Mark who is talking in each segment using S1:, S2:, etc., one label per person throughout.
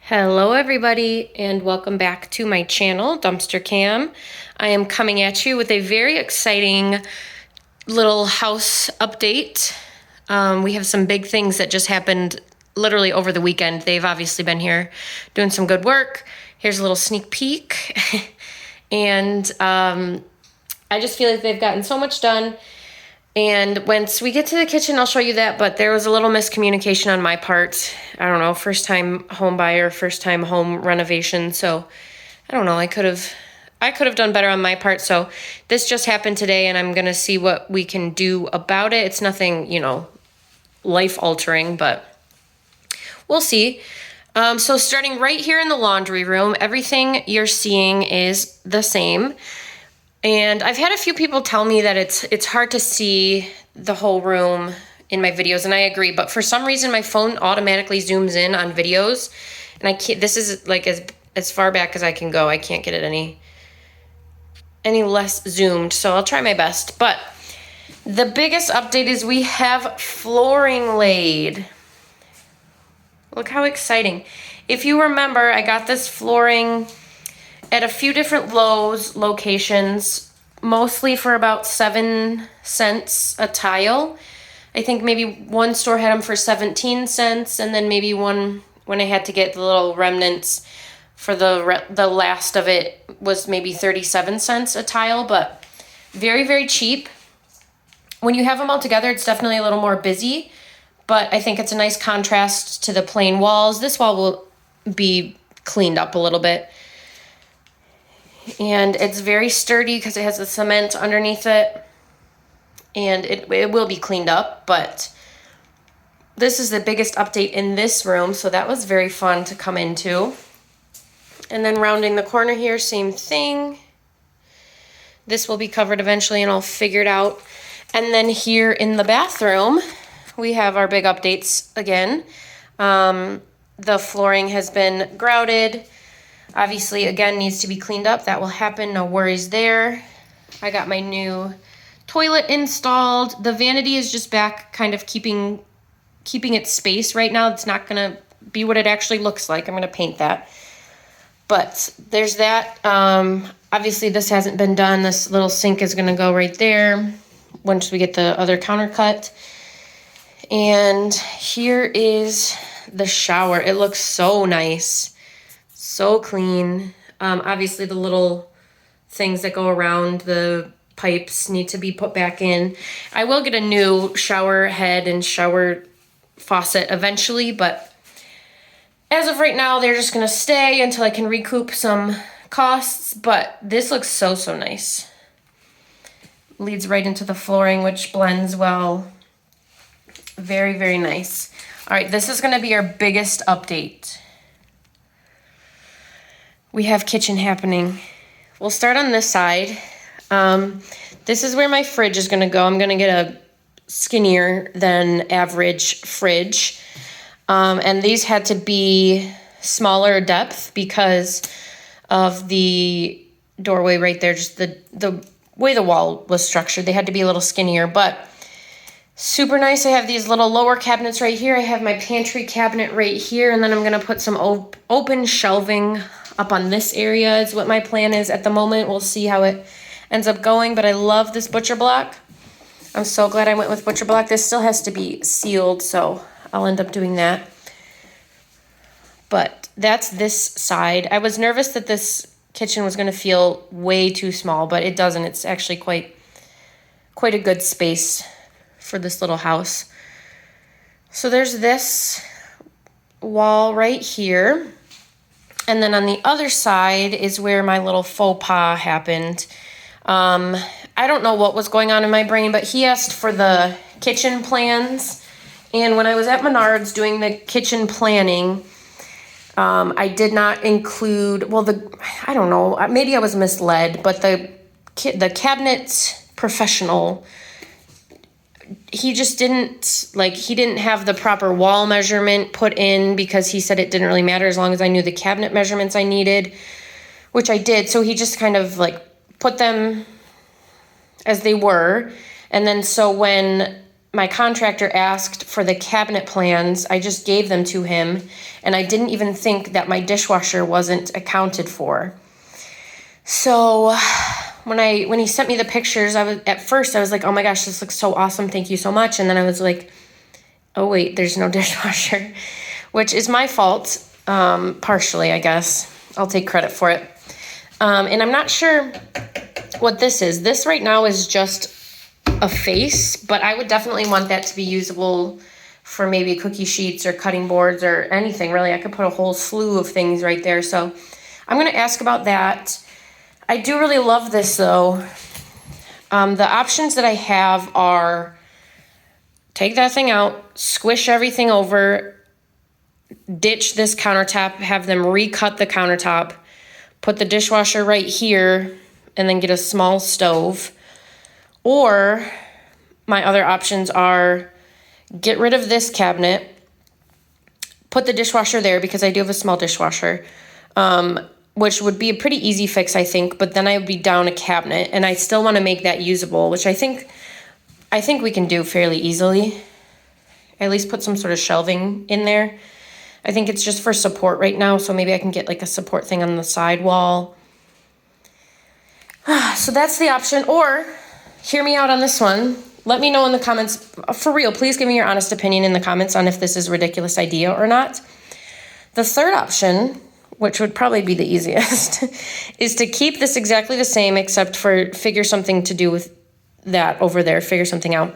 S1: Hello everybody and welcome back to my channel, Dumpster Cam. I am coming at you with a very exciting little house update. We have some big things that just happened literally over the weekend. They've obviously been here doing some good work. Here's a little sneak peek. And I just feel like they've gotten so much done. And once we get to the kitchen, I'll show you that, but there was a little miscommunication on my part. I don't know, first time home buyer, first time home renovation. So I don't know, I could have done better on my part. So this just happened today and I'm going to see what we can do about it. It's nothing, life altering, but we'll see. So starting right here in the laundry room, everything you're seeing is the same. And I've had a few people tell me that it's hard to see the whole room in my videos, and I agree. But for some reason, my phone automatically zooms in on videos, and I can't. This is like as far back as I can go. I can't get it any less zoomed. So I'll try my best. But the biggest update is we have flooring laid. Look how exciting! If you remember, I got this flooring at a few different Lowe's locations, mostly for about 7 cents a tile. I think maybe one store had them for 17 cents, and then maybe one, when I had to get the little remnants for the last of it, was maybe 37 cents a tile, but very, very cheap. When you have them all together, it's definitely a little more busy, but I think it's a nice contrast to the plain walls. This wall will be cleaned up a little bit. And it's very sturdy because it has the cement underneath it. And it will be cleaned up, but this is the biggest update in this room, so that was very fun to come into. And then rounding the corner here, same thing. This will be covered eventually and I'll figure it out. And then here in the bathroom, we have our big updates again. The flooring has been grouted. Obviously, again, needs to be cleaned up. That will happen. No worries there. I got my new toilet installed. The vanity is just back, kind of keeping its space right now. It's not going to be what it actually looks like. I'm going to paint that. But there's that. Obviously, this hasn't been done. This little sink is going to go right there once we get the other counter cut. And here is the shower. It looks so nice. So clean. Obviously the little things that go around the pipes need to be put back in. I will get a new shower head and shower faucet eventually, but as of right now, they're just gonna stay until I can recoup some costs, but this looks so, so nice. Leads right into the flooring, which blends well. Very, very nice. All right, this is gonna be our biggest update. We have kitchen happening. We'll start on this side. This is where my fridge is gonna go. I'm gonna get a skinnier than average fridge. And these had to be smaller depth because of the doorway right there, just the way the wall was structured. They had to be a little skinnier, but super nice. I have these little lower cabinets right here. I have my pantry cabinet right here, and then I'm gonna put some open shelving up on this area is what my plan is at the moment. We'll see how it ends up going, but I love this butcher block. I'm so glad I went with butcher block. This still has to be sealed, so I'll end up doing that. But that's this side. I was nervous that this kitchen was gonna feel way too small, but it doesn't. It's actually quite a good space for this little house. So there's this wall right here. And then on the other side is where my little faux pas happened. I don't know what was going on in my brain, but he asked for the kitchen plans. And when I was at Menards doing the kitchen planning, I did not include, I don't know, maybe I was misled, but the cabinet professional, he just didn't have the proper wall measurement put in because he said it didn't really matter as long as I knew the cabinet measurements I needed, which I did. So he just kind of put them as they were. And then so when my contractor asked for the cabinet plans. I just gave them to him, and I didn't even think that my dishwasher wasn't accounted for. So when he sent me the pictures, at first I was like, oh my gosh, this looks so awesome. Thank you so much. And then I was like, oh wait, there's no dishwasher, which is my fault. Partially, I guess. I'll take credit for it. And I'm not sure what this is. This right now is just a face, but I would definitely want that to be usable for maybe cookie sheets or cutting boards or anything, really. I could put a whole slew of things right there. So I'm going to ask about that. I do really love this, though. The options that I have are take that thing out, squish everything over, ditch this countertop, have them recut the countertop, put the dishwasher right here, and then get a small stove. Or my other options are get rid of this cabinet, put the dishwasher there because I do have a small dishwasher, which would be a pretty easy fix, I think, but then I would be down a cabinet, and I still want to make that usable, which I think we can do fairly easily. At least put some sort of shelving in there. I think it's just for support right now, so maybe I can get like a support thing on the side wall. So that's the option. Or hear me out on this one. Let me know in the comments. For real, please give me your honest opinion in the comments on if this is a ridiculous idea or not. The third option, which would probably be the easiest, is to keep this exactly the same except for figure something to do with that over there, figure something out.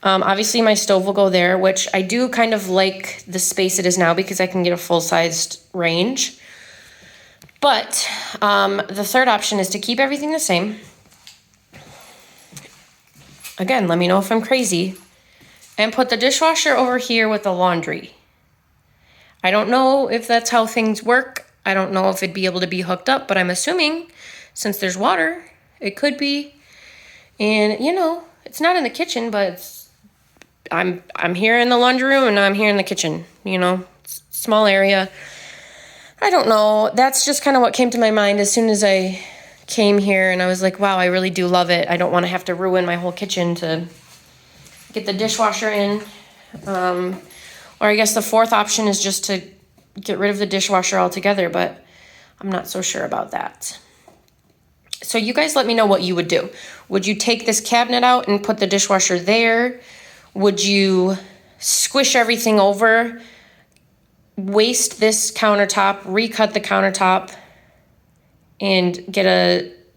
S1: Obviously my stove will go there, which I do kind of like the space it is now because I can get a full-sized range. But the third option is to keep everything the same. Again, let me know if I'm crazy. And put the dishwasher over here with the laundry. I don't know if that's how things work. I don't know if it'd be able to be hooked up, but I'm assuming since there's water, it could be. And, you know, it's not in the kitchen, but I'm here in the laundry room and I'm here in the kitchen, you know, small area. I don't know. That's just kind of what came to my mind as soon as I came here, and I was like, wow, I really do love it. I don't want to have to ruin my whole kitchen to get the dishwasher in. Or I guess the fourth option is just to get rid of the dishwasher altogether, but I'm not so sure about that. So you guys let me know what you would do. Would you take this cabinet out and put the dishwasher there? Would you squish everything over, waste this countertop, recut the countertop, and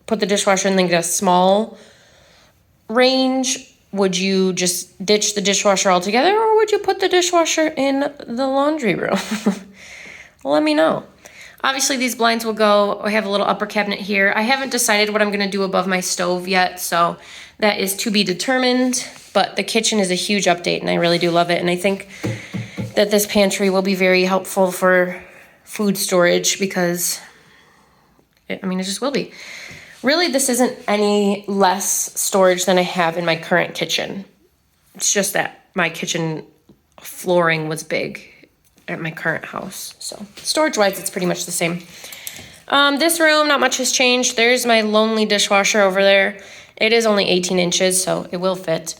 S1: put the dishwasher and then get a small range? Would you just ditch the dishwasher altogether, or would you put the dishwasher in the laundry room? Let me know. Obviously, these blinds will go. I have a little upper cabinet here. I haven't decided what I'm going to do above my stove yet, so that is to be determined. But the kitchen is a huge update, and I really do love it. And I think that this pantry will be very helpful for food storage because, it just will be. Really, this isn't any less storage than I have in my current kitchen. It's just that my kitchen flooring was big at my current house. So storage-wise, it's pretty much the same. This room, not much has changed. There's my lonely dishwasher over there. It is only 18 inches, so it will fit.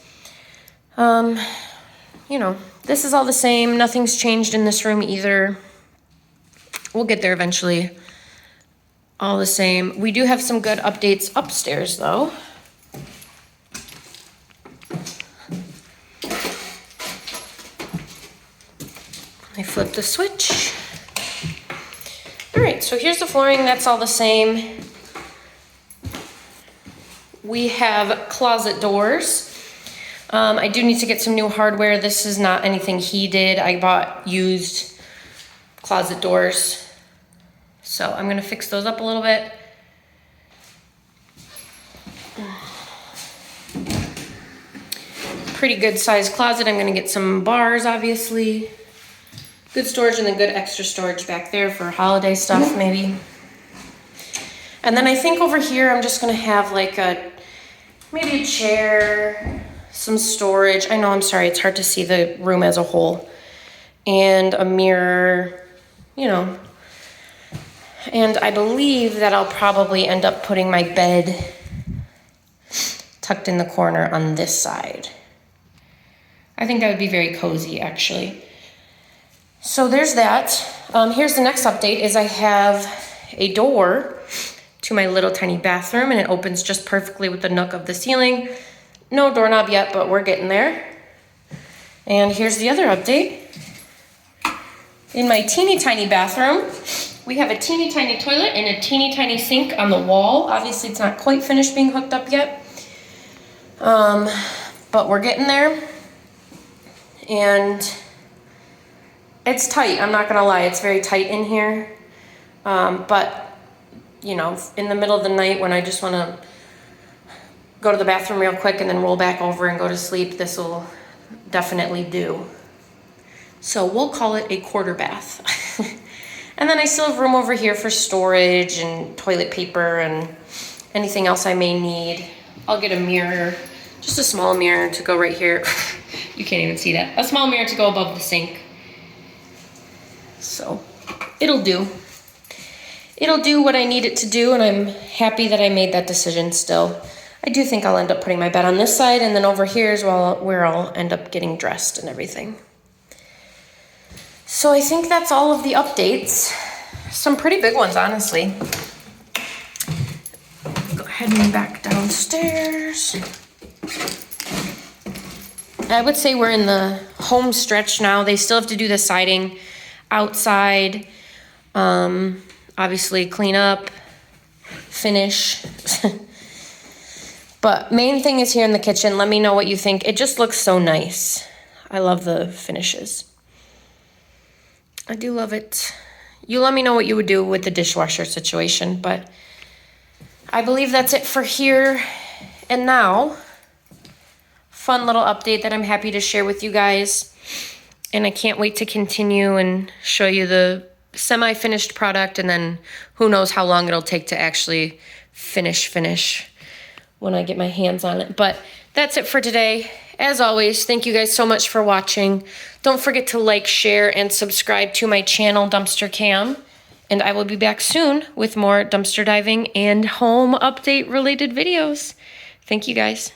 S1: This is all the same. Nothing's changed in this room either. We'll get there eventually. All the same. We do have some good updates upstairs, though. I flip the switch. All right, so here's the flooring. That's all the same. We have closet doors. I do need to get some new hardware. This is not anything he did. I bought used closet doors. So I'm gonna fix those up a little bit. Pretty good sized closet. I'm gonna get some bars, obviously. Good storage, and then good extra storage back there for holiday stuff, maybe. And then I think over here, I'm just gonna have like maybe a chair, some storage. I know, I'm sorry, it's hard to see the room as a whole. And a mirror, And I believe that I'll probably end up putting my bed tucked in the corner on this side. I think that would be very cozy, actually. So there's that. Here's the next update is I have a door to my little tiny bathroom, and it opens just perfectly with the nook of the ceiling. No doorknob yet, but we're getting there. And here's the other update. In my teeny tiny bathroom, we have a teeny tiny toilet and a teeny tiny sink on the wall. Obviously, it's not quite finished being hooked up yet. But we're getting there. And it's tight, I'm not gonna lie, it's very tight in here. But, you know, in the middle of the night when I just wanna go to the bathroom real quick and then roll back over and go to sleep, this will definitely do. So we'll call it a quarter bath. And then I still have room over here for storage and toilet paper and anything else I may need. I'll get a mirror, just a small mirror to go right here. You can't even see that. A small mirror to go above the sink. So it'll do. It'll do what I need it to do, and I'm happy that I made that decision still. I do think I'll end up putting my bed on this side, and then over here is where I'll end up getting dressed and everything. So I think that's all of the updates. Some pretty big ones, honestly. Go heading back downstairs. I would say we're in the home stretch now. They still have to do the siding outside. Obviously clean up, finish. But main thing is here in the kitchen. Let me know what you think. It just looks so nice. I love the finishes. I do love it. You let me know what you would do with the dishwasher situation, but I believe that's it for here and now. Fun little update that I'm happy to share with you guys. And I can't wait to continue and show you the semi-finished product, and then who knows how long it'll take to actually finish when I get my hands on it. But that's it for today. As always, thank you guys so much for watching. Don't forget to like, share, and subscribe to my channel, Dumpster Cam. And I will be back soon with more dumpster diving and home update related videos. Thank you guys.